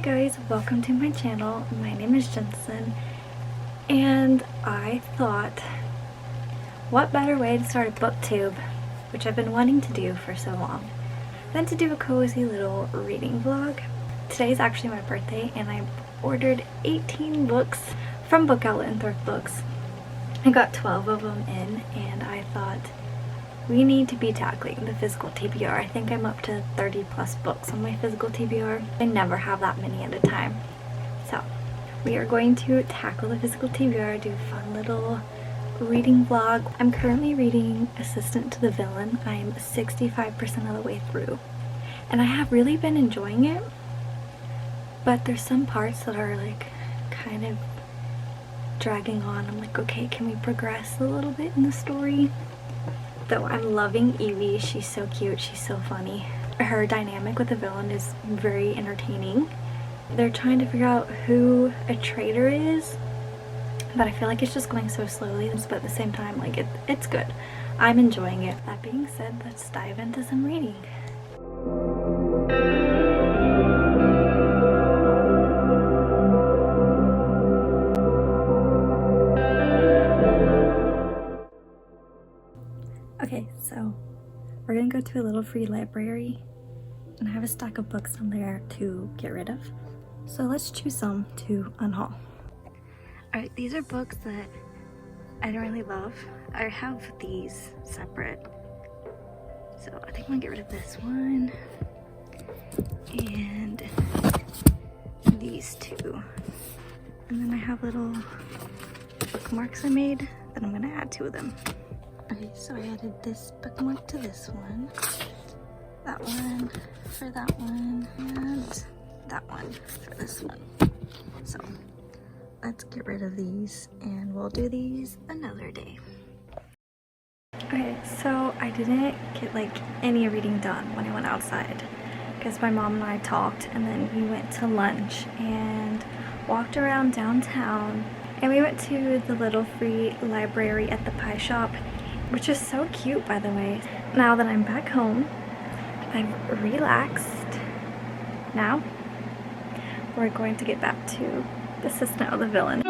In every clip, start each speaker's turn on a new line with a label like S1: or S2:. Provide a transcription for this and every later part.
S1: guys, welcome to my channel. My name is Jensen, and I thought, what better way to start a booktube, which I've been wanting to do for so long, than to do a cozy little reading vlog. Today's actually my birthday, and I ordered 18 books from Book Outlet and Thrift Books. I got 12 of them in, and I thought, we need to be tackling the physical TBR. I think I'm up to 30 plus books on my physical TBR. I never have that many at a time. So we are going to tackle the physical TBR, do a fun little reading vlog. I'm currently reading Assistant to the Villain. I'm 65% of the way through. And I have really been enjoying it. But there's some parts that are like kind of dragging on. I'm like, okay, can we progress a little bit in the story? Though I'm loving Evie. She's so cute, she's so funny. Her dynamic with the villain is very entertaining. They're trying to figure out who a traitor is, but I feel like it's just going so slowly, but at the same time, like it's good. I'm enjoying it. That being said, let's dive into some reading. Okay, so we're gonna go to a little free library, and I have a stack of books on there to get rid of. So let's choose some to unhaul. Alright, these are books that I don't really love. I have these separate. So I think I'm gonna get rid of this one. And these two. And then I have little bookmarks I made that I'm gonna add to them. Okay, so I added this bookmark to this one, that one for that one, and that one for this one. So let's get rid of these, and we'll do these another day. Okay, so I didn't get like any reading done when I went outside because my mom and I talked, and then we went to lunch and walked around downtown, and we went to the little free library at the pie shop, which is so cute, by the way. Now that I'm back home, I've relaxed. Now, we're going to get back to the Assistant of the Villain.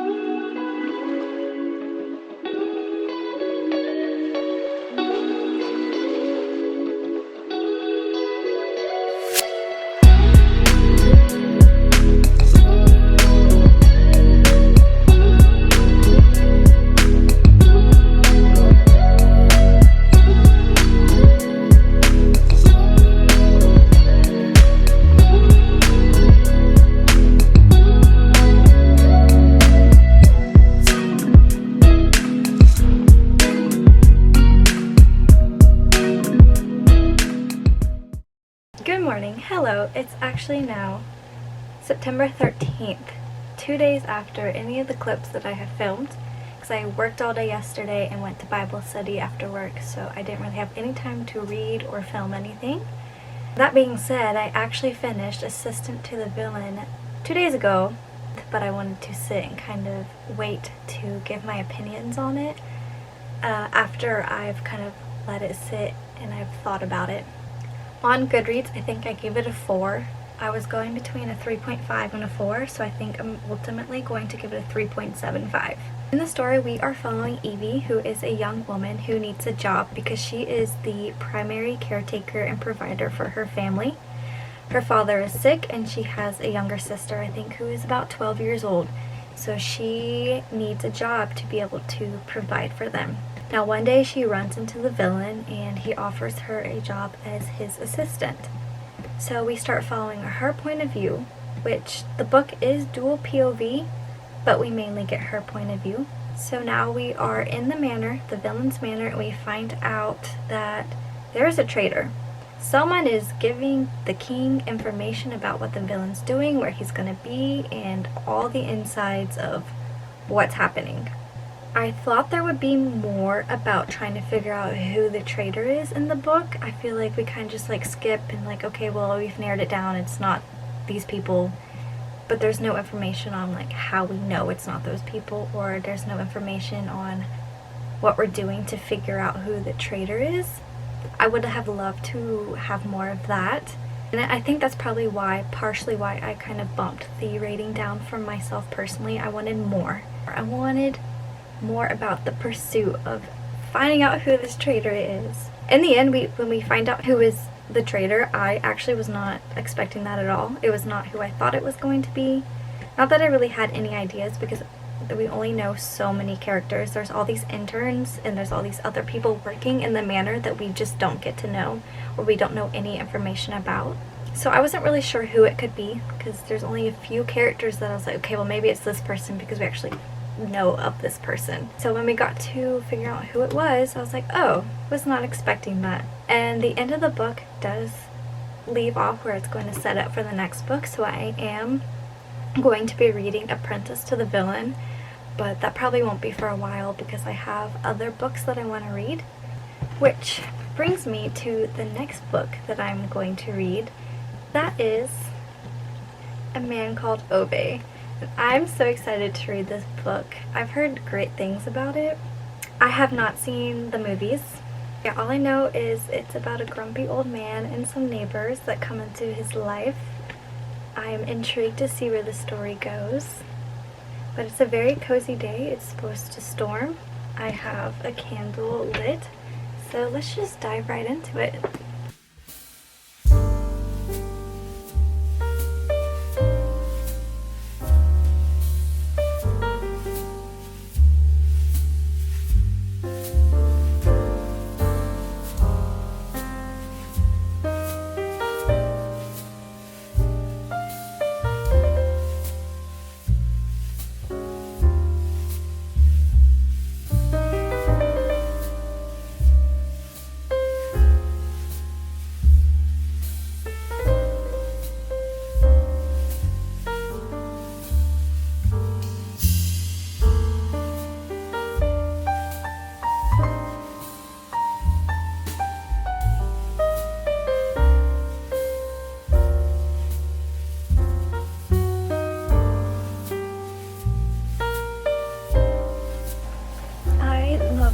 S1: Good morning. Hello. It's actually now September 13th, 2 days after any of the clips that I have filmed, because I worked all day yesterday and went to Bible study after work, so I didn't really have any time to read or film anything. That being said, I actually finished Assistant to the Villain 2 days ago, but I wanted to sit and kind of wait to give my opinions on it after I've kind of let it sit and I've thought about it. On Goodreads, I think I gave it a 4. I was going between a 3.5 and a 4, so I think I'm ultimately going to give it a 3.75. In the story, we are following Evie, who is a young woman who needs a job because she is the primary caretaker and provider for her family. Her father is sick, and she has a younger sister, I think, who is about 12 years old. So she needs a job to be able to provide for them. Now one day she runs into the villain, and he offers her a job as his assistant. So we start following her point of view, which the book is dual POV, but we mainly get her point of view. So now we are in the manor, the villain's manor, and we find out that there is a traitor. Someone is giving the king information about what the villain's doing, where he's going to be, and all the insides of what's happening. I thought there would be more about trying to figure out who the traitor is in the book. I feel like we kind of just like skip and like, okay, well, we've narrowed it down, it's not these people, but there's no information on like how we know it's not those people, or there's no information on what we're doing to figure out who the traitor is. I would have loved to have more of that. And I think that's probably why, partially why I kind of bumped the rating down for myself personally. I wanted more. I wanted more about the pursuit of finding out who this traitor is. In the end, when we find out who is the traitor, I actually was not expecting that at all. It was not who I thought it was going to be. Not that I really had any ideas, because we only know so many characters. There's all these interns and there's all these other people working in the manor that we just don't get to know, or we don't know any information about. So I wasn't really sure who it could be, because there's only a few characters that I was like, okay, well maybe it's this person because we actually know of this person. So when we got to figure out who it was, I was like, oh, was not expecting that. And the end of the book does leave off where it's going to set up for the next book, so I am going to be reading Apprentice to the Villain, but that probably won't be for a while because I have other books that I want to read. Which brings me to the next book that I'm going to read. That is A Man Called Ove. And I'm so excited to read this book. I've heard great things about it. I have not seen the movies. Yeah, all I know is it's about a grumpy old man and some neighbors that come into his life. I'm intrigued to see where the story goes. But it's a very cozy day. It's supposed to storm. I have a candle lit. So let's just dive right into it.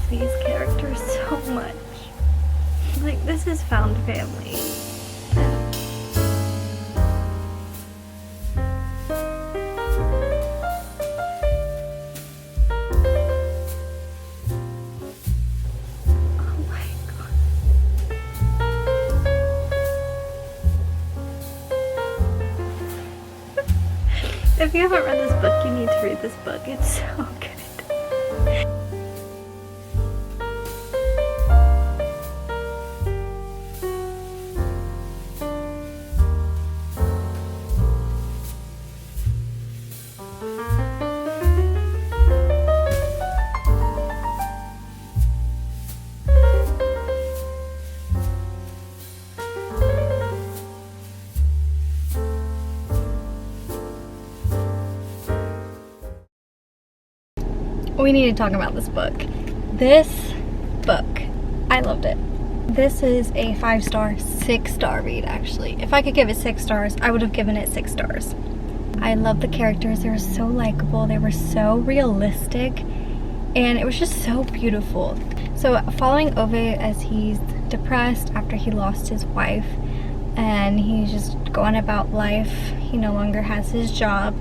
S1: These characters so much. Like, this is found family. Oh my god. If you haven't read this book, you need to read this book. It's so good. We need to talk about this book. This book, I loved it. This is a 5-star, 6-star read actually. If I could give it 6 stars, I would have given it 6 stars. I love the characters. They were so likable. They were so realistic. And it was just so beautiful. So following Ove as he's depressed after he lost his wife, and he's just going about life. He no longer has his job.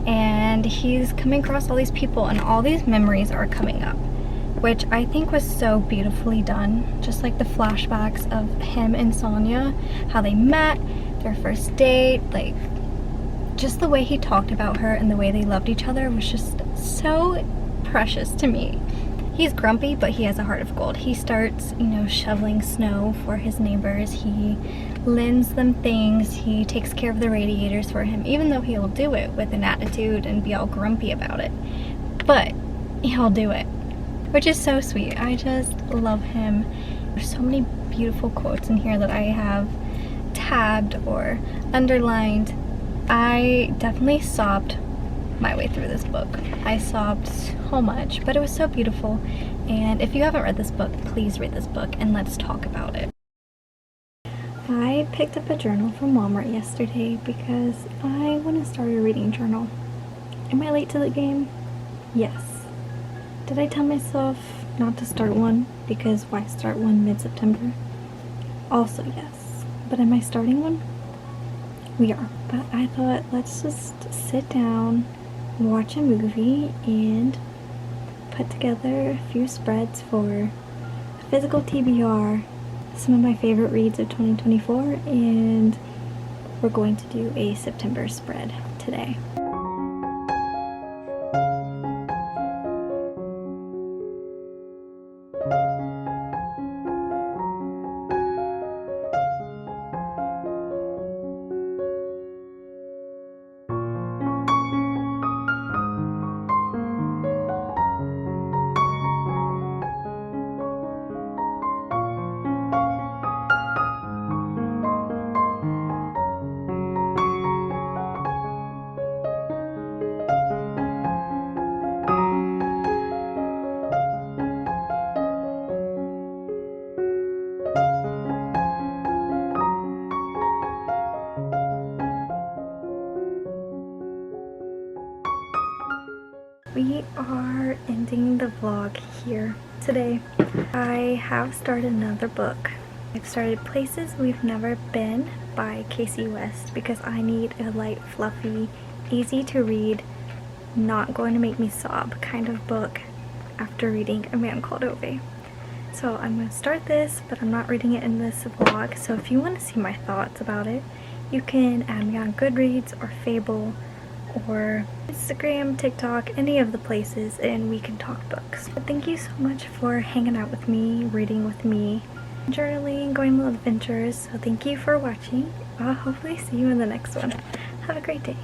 S1: And he's coming across all these people, and all these memories are coming up, which I think was so beautifully done. Just like the flashbacks of him and Sonia, how they met, their first date, like just the way he talked about her and the way they loved each other was just so precious to me. He's grumpy, but he has a heart of gold. He starts, shoveling snow for his neighbors. He lends them things. He takes care of the radiators for him, even though he'll do it with an attitude and be all grumpy about it. But he'll do it, which is so sweet. I just love him. There's so many beautiful quotes in here that I have tabbed or underlined. I definitely sobbed my way through this book. I sobbed so much, but it was so beautiful. And if you haven't read this book, please read this book and let's talk about it. I picked up a journal from Walmart yesterday because I want to start a reading journal. Am I late to the game? Yes. Did I tell myself not to start one because why start one mid-September? Also yes. But am I starting one? We are. But I thought, let's just sit down, watch a movie, and put together a few spreads for physical TBR, some of my favorite reads of 2024, and we're going to do a September spread today. We are ending the vlog here today. I have started another book. I've started Places We've Never Been by Casey West because I need a light, fluffy, easy to read, not going to make me sob kind of book after reading A Man Called Ove. So I'm going to start this, but I'm not reading it in this vlog, so if you want to see my thoughts about it, you can add me on Goodreads or Fable or Instagram, TikTok, any of the places, and we can talk books. But thank you so much for hanging out with me, reading with me, journaling, going on little adventures. So thank you for watching. I'll hopefully see you in the next one. Have a great day.